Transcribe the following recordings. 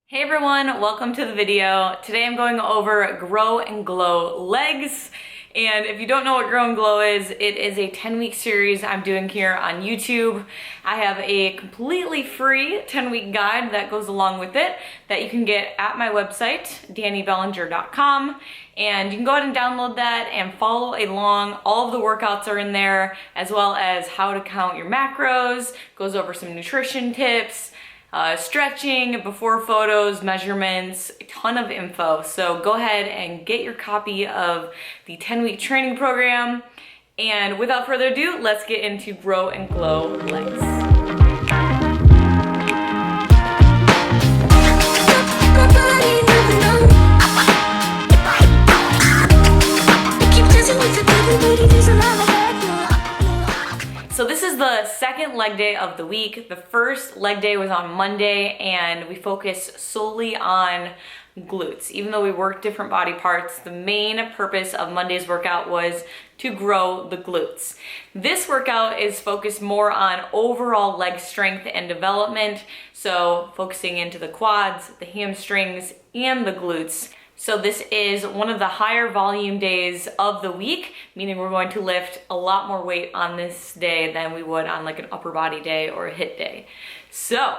Hey everyone, welcome to the video. Today I'm going over Grow and Glow legs. And if you don't know what Grow and Glow is, it is a 10-week series I'm doing here on YouTube. I have a completely free 10-week guide that goes along with it that you can get at my website, dannybellinger.com. And you can go ahead and download that and follow along. All of the workouts are in there, as well as how to count your macros, goes over some nutrition tips, stretching, before photos, measurements, a ton of info. So go ahead and get your copy of the 10-week training program. And without further ado, let's get into Grow and Glow legs. So this is the second leg day of the week. The first leg day was on Monday and we focused solely on glutes. Even though we worked different body parts, the main purpose of Monday's workout was to grow the glutes. This workout is focused more on overall leg strength and development. So focusing into the quads, the hamstrings, and the glutes. So this is one of the higher volume days of the week, meaning we're going to lift a lot more weight on this day than we would on like an upper body day or a HIIT day. So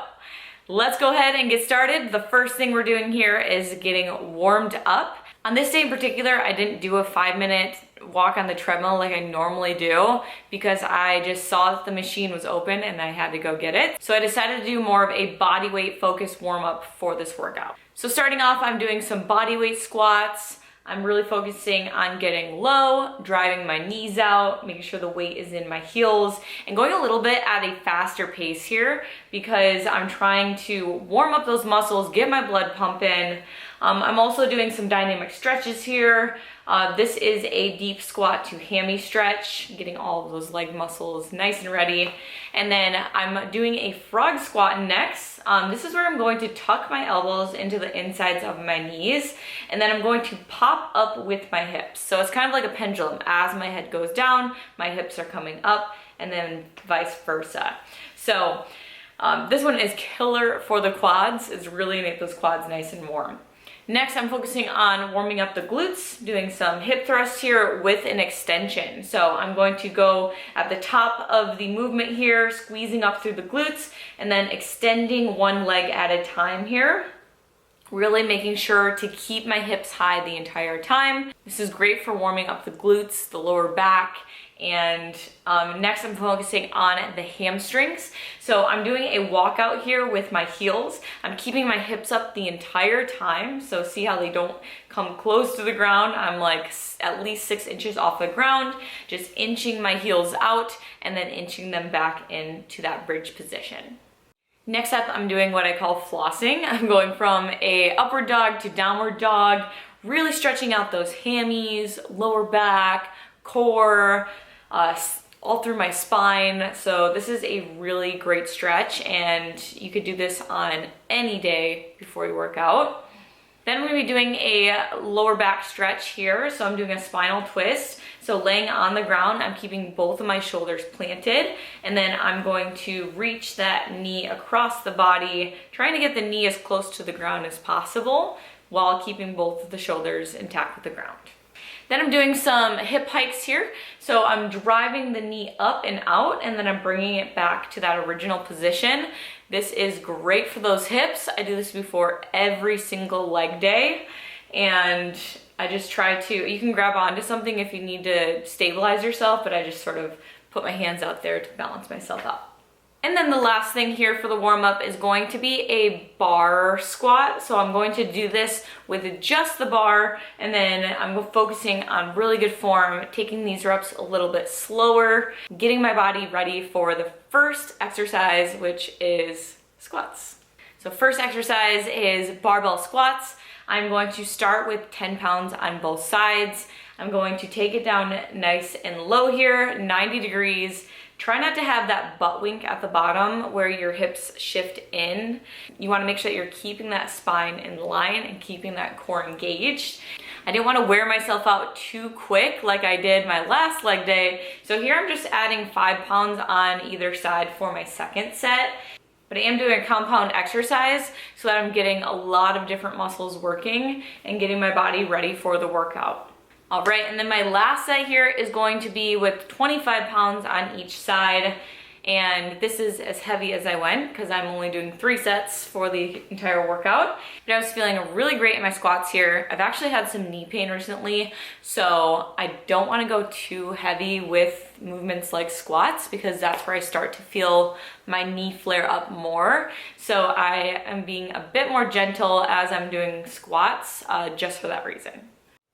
let's go ahead and get started. The first thing we're doing here is getting warmed up. On this day in particular, I didn't do a 5-minute walk on the treadmill like I normally do because I just saw that the machine was open and I had to go get it. So I decided to do more of a body weight focused warm up for this workout. So starting off, I'm doing some body weight squats. I'm really focusing on getting low, driving my knees out, making sure the weight is in my heels, and going a little bit at a faster pace here because I'm trying to warm up those muscles, get my blood pumping. I'm also doing some dynamic stretches here. This is a deep squat to hammy stretch, getting all of those leg muscles nice and ready. And then I'm doing a frog squat next. This is where I'm going to tuck my elbows into the insides of my knees, and then I'm going to pop up with my hips. So it's kind of like a pendulum. As my head goes down, my hips are coming up, and then vice versa. So this one is killer for the quads. It's really make those quads nice and warm. Next, I'm focusing on warming up the glutes, doing some hip thrusts here with an extension. So I'm going to go at the top of the movement here, squeezing up through the glutes, and then extending one leg at a time here. Really making sure to keep my hips high the entire time. This is great for warming up the glutes, the lower back, and next I'm focusing on the hamstrings. So I'm doing a walkout here with my heels. I'm keeping my hips up the entire time. So see how they don't come close to the ground. I'm like at least 6 inches off the ground, just inching my heels out and then inching them back into that bridge position. Next up, I'm doing what I call flossing. I'm going from a upward dog to downward dog, really stretching out those hammies, lower back, core, all through my spine. So this is a really great stretch and you could do this on any day before you work out. Then we're gonna be doing a lower back stretch here. So I'm doing a spinal twist. So laying on the ground, I'm keeping both of my shoulders planted, and then I'm going to reach that knee across the body, trying to get the knee as close to the ground as possible while keeping both of the shoulders intact with the ground. Then I'm doing some hip hikes here. So I'm driving the knee up and out, and then I'm bringing it back to that original position. This is great for those hips. I do this before every single leg day, and I just try to, you can grab onto something if you need to stabilize yourself, but I just sort of put my hands out there to balance myself out. And then the last thing here for the warm up is going to be a bar squat. So I'm going to do this with just the bar, and then I'm focusing on really good form, taking these reps a little bit slower, getting my body ready for the first exercise, which is squats. So first exercise is barbell squats. I'm going to start with 10 pounds on both sides. I'm going to take it down nice and low here, 90 degrees. Try not to have that butt wink at the bottom where your hips shift in. You want to make sure that you're keeping that spine in line and keeping that core engaged. I didn't want to wear myself out too quick like I did my last leg day. So here I'm just adding 5 pounds on either side for my second set. but I am doing a compound exercise so that I'm getting a lot of different muscles working and getting my body ready for the workout. All right, and then my last set here is going to be with 25 pounds on each side. And this is as heavy as I went because I'm only doing 3 sets for the entire workout. But I was feeling really great in my squats here. I've actually had some knee pain recently, so I don't want to go too heavy with movements like squats because that's where I start to feel my knee flare up more. So I am being a bit more gentle as I'm doing squats just for that reason.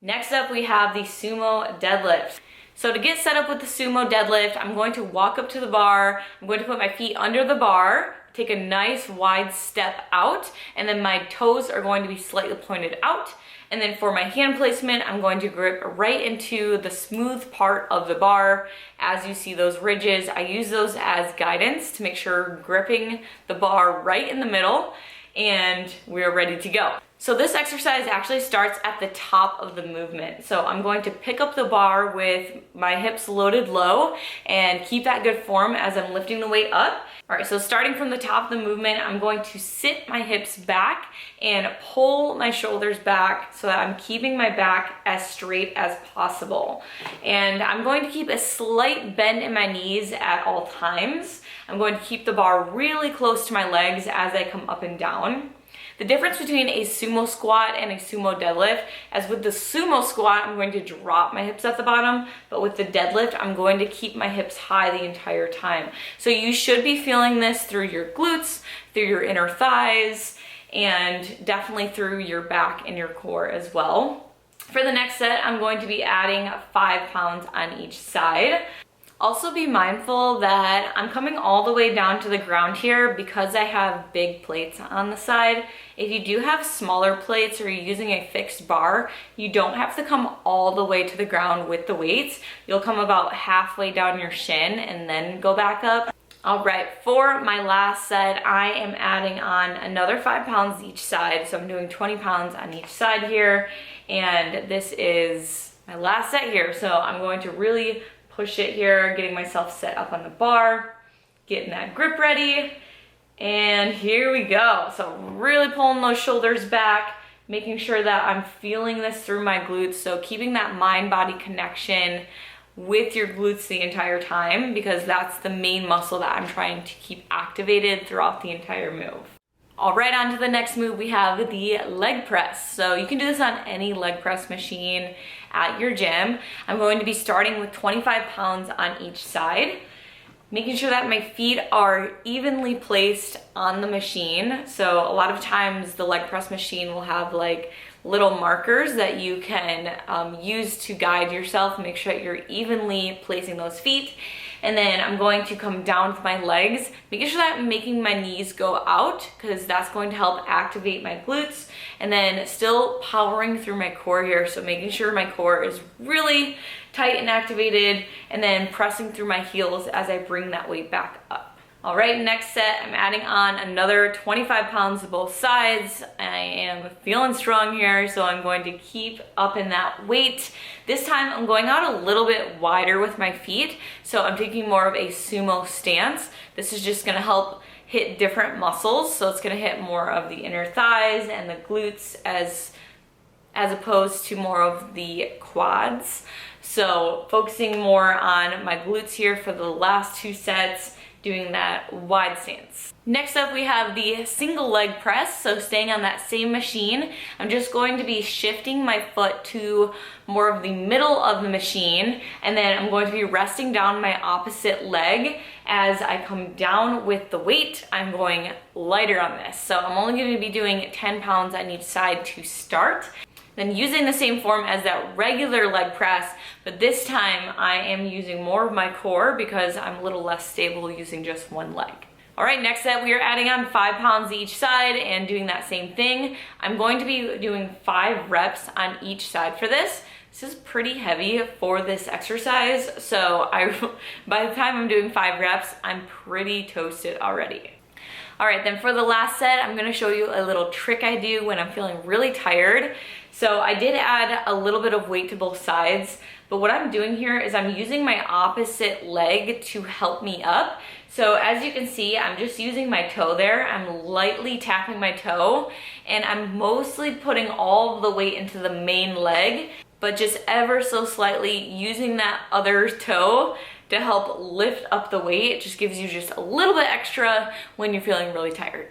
Next up, we have the Sumo Deadlift. So to get set up with the Sumo Deadlift, I'm going to walk up to the bar, I'm going to put my feet under the bar, take a nice wide step out, and then my toes are going to be slightly pointed out. And then for my hand placement, I'm going to grip right into the smooth part of the bar. As you see those ridges, I use those as guidance to make sure gripping the bar right in the middle, and we're ready to go. So this exercise actually starts at the top of the movement. So I'm going to pick up the bar with my hips loaded low and keep that good form as I'm lifting the weight up. All right, so starting from the top of the movement, I'm going to sit my hips back and pull my shoulders back so that I'm keeping my back as straight as possible. And I'm going to keep a slight bend in my knees at all times. I'm going to keep the bar really close to my legs as I come up and down. The difference between a sumo squat and a sumo deadlift, as with the sumo squat, I'm going to drop my hips at the bottom, but with the deadlift, I'm going to keep my hips high the entire time. So you should be feeling this through your glutes, through your inner thighs, and definitely through your back and your core as well. For the next set, I'm going to be adding 5 pounds on each side. Also be mindful that I'm coming all the way down to the ground here because I have big plates on the side. If you do have smaller plates or you're using a fixed bar, you don't have to come all the way to the ground with the weights. You'll come about halfway down your shin and then go back up. All right, for my last set, I am adding on another 5 pounds each side. So I'm doing 20 pounds on each side here. And this is my last set here. So I'm going to really push it here, getting myself set up on the bar, getting that grip ready, and here we go. So really pulling those shoulders back, making sure that I'm feeling this through my glutes, so keeping that mind-body connection with your glutes the entire time because that's the main muscle that I'm trying to keep activated throughout the entire move. All right, on to the next move, we have the leg press. So you can do this on any leg press machine at your gym. I'm going to be starting with 25 pounds on each side, making sure that my feet are evenly placed on the machine. So a lot of times the leg press machine will have like little markers that you can use to guide yourself, make sure that you're evenly placing those feet. And then I'm going to come down with my legs, making sure that I'm making my knees go out because that's going to help activate my glutes. And then still powering through my core here, so making sure my core is really tight and activated, and then pressing through my heels as I bring that weight back up. All right, next set, I'm adding on another 25 pounds to both sides. I am feeling strong here, so I'm going to keep up in that weight. This time I'm going out a little bit wider with my feet, so I'm taking more of a sumo stance. This is just gonna help hit different muscles, so it's gonna hit more of the inner thighs and the glutes as opposed to more of the quads. So focusing more on my glutes here for the last 2 sets, doing that wide stance. Next up, we have the single leg press. So staying on that same machine, I'm just going to be shifting my foot to more of the middle of the machine, and then I'm going to be resting down my opposite leg. As I come down with the weight, I'm going lighter on this. So I'm only going to be doing 10 pounds on each side to start. Then using the same form as that regular leg press, but this time I am using more of my core because I'm a little less stable using just one leg. All right, next set, we are adding on 5 pounds each side and doing that same thing. I'm going to be doing 5 reps on each side for this. This is pretty heavy for this exercise, so by the time I'm doing 5 reps, I'm pretty toasted already. All right, then for the last set, I'm gonna show you a little trick I do when I'm feeling really tired. So I did add a little bit of weight to both sides, but what I'm doing here is I'm using my opposite leg to help me up. So as you can see, I'm just using my toe there. I'm lightly tapping my toe, and I'm mostly putting all of the weight into the main leg, but just ever so slightly using that other toe to help lift up the weight. It just gives you just a little bit extra when you're feeling really tired.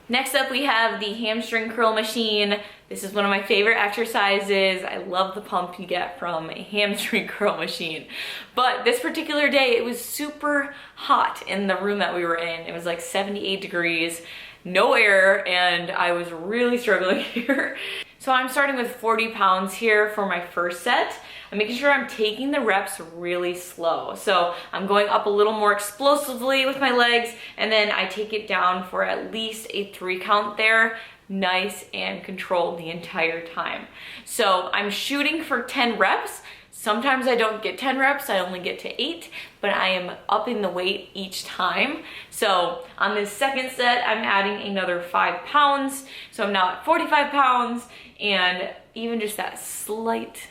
Next up, we have the hamstring curl machine. This is one of my favorite exercises. I love the pump you get from a hamstring curl machine. But this particular day, it was super hot in the room that we were in. It was like 78 degrees, no air, and I was really struggling here. So I'm starting with 40 pounds here for my first set. I'm making sure I'm taking the reps really slow. So I'm going up a little more explosively with my legs, and then I take it down for at least a 3 count there, nice and controlled the entire time. So I'm shooting for 10 reps. Sometimes I don't get 10 reps, I only get to 8, but I am upping the weight each time. So on this second set, I'm adding another 5 pounds. So I'm now at 45 pounds, and even just that slight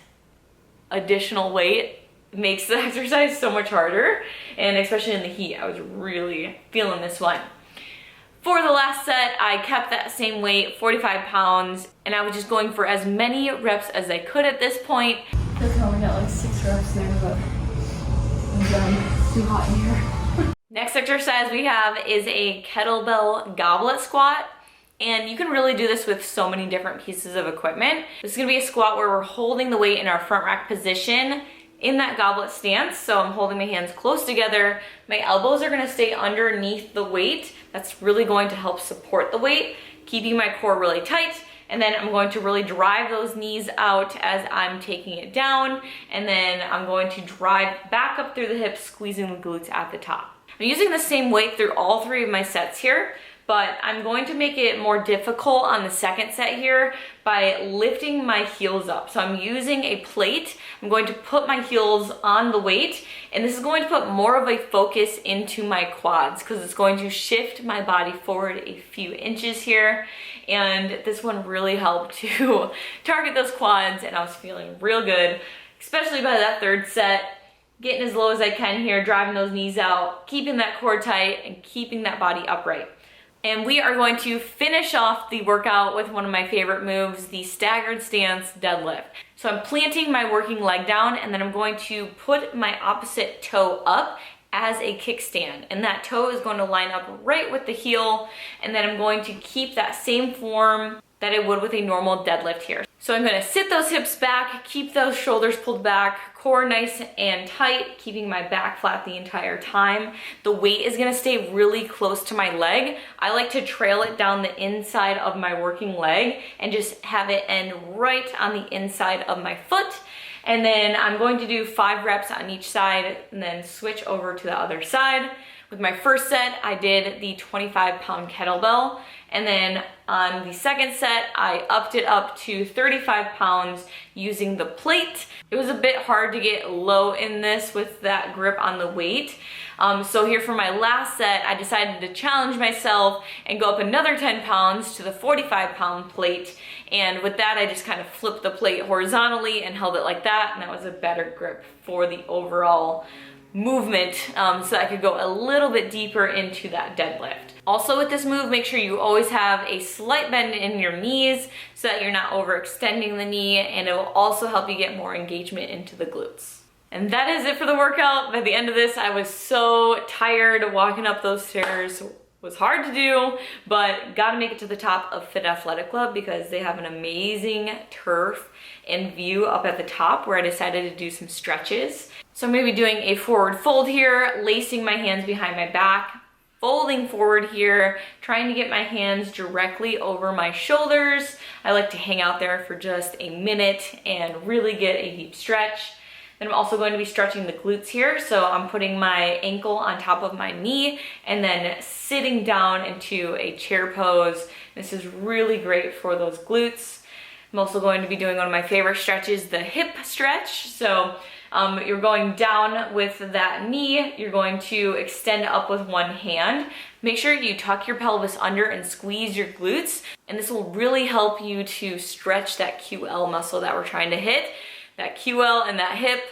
additional weight makes the exercise so much harder, and especially in the heat, I was really feeling this one. For the last set, I kept that same weight, 45 pounds, and I was just going for as many reps as I could at this point. I only got like 6 reps there, but I'm done. It's too hot in here. Next exercise we have is a kettlebell goblet squat. And you can really do this with so many different pieces of equipment. This is gonna be a squat where we're holding the weight in our front rack position in that goblet stance. So I'm holding my hands close together. My elbows are gonna stay underneath the weight. That's really going to help support the weight, keeping my core really tight. And then I'm going to really drive those knees out as I'm taking it down. And then I'm going to drive back up through the hips, squeezing the glutes at the top. I'm using the same weight through all 3 of my sets here, but I'm going to make it more difficult on the second set here by lifting my heels up. So I'm using a plate. I'm going to put my heels on the weight, and this is going to put more of a focus into my quads because it's going to shift my body forward a few inches here. And this one really helped to target those quads, and I was feeling real good, especially by that third set. Getting as low as I can here, driving those knees out, keeping that core tight, and keeping that body upright. And we are going to finish off the workout with one of my favorite moves, the staggered stance deadlift. So I'm planting my working leg down, and then I'm going to put my opposite toe up as a kickstand. And that toe is going to line up right with the heel, and then I'm going to keep that same form that I would with a normal deadlift here. So I'm gonna sit those hips back, keep those shoulders pulled back, core nice and tight, keeping my back flat the entire time. The weight is gonna stay really close to my leg. I like to trail it down the inside of my working leg and just have it end right on the inside of my foot. And then I'm going to do 5 reps on each side and then switch over to the other side. With my first set, I did the 25-pound kettlebell, and then on the second set, I upped it up to 35 pounds using the plate. It was a bit hard to get low in this with that grip on the weight. So here for my last set, I decided to challenge myself and go up another 10 pounds to the 45-pound plate. And with that, I just kind of flipped the plate horizontally and held it like that, and that was a better grip for the overall movement, so I could go a little bit deeper into that deadlift. Also with this move, make sure you always have a slight bend in your knees so that you're not overextending the knee, and it will also help you get more engagement into the glutes. And that is it for the workout. By the end of this, I was so tired. Walking up those stairs was hard to do, but gotta make it to the top of Fit Athletic Club because they have an amazing turf and view up at the top where I decided to do some stretches. So I'm gonna be doing a forward fold here, lacing my hands behind my back, folding forward here, trying to get my hands directly over my shoulders. I like to hang out there for just a minute and really get a deep stretch. Then I'm also going to be stretching the glutes here. So I'm putting my ankle on top of my knee and then sitting down into a chair pose. This is really great for those glutes. I'm also going to be doing one of my favorite stretches, the hip stretch. So you're going down with that knee, you're going to extend up with one hand. Make sure you tuck your pelvis under and squeeze your glutes, and this will really help you to stretch that QL muscle that we're trying to hit. That QL and that hip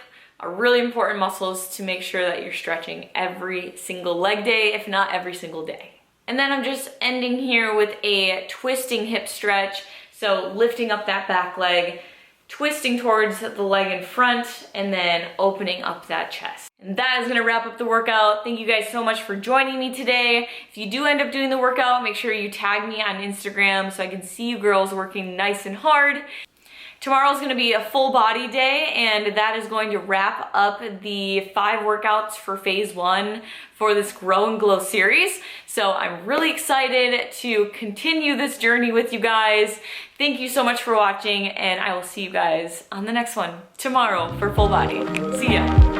are really important muscles to make sure that you're stretching every single leg day, if not every single day. And then I'm just ending here with a twisting hip stretch. So lifting up that back leg, twisting towards the leg in front, and then opening up that chest. And that is gonna wrap up the workout. Thank you guys so much for joining me today. If you do end up doing the workout, make sure you tag me on Instagram so I can see you girls working nice and hard. Tomorrow's gonna be a full body day, and that is going to wrap up the 5 workouts for phase 1 for this Grow and Glow series. So I'm really excited to continue this journey with you guys. Thank you so much for watching, and I will see you guys on the next one tomorrow for full body. See ya.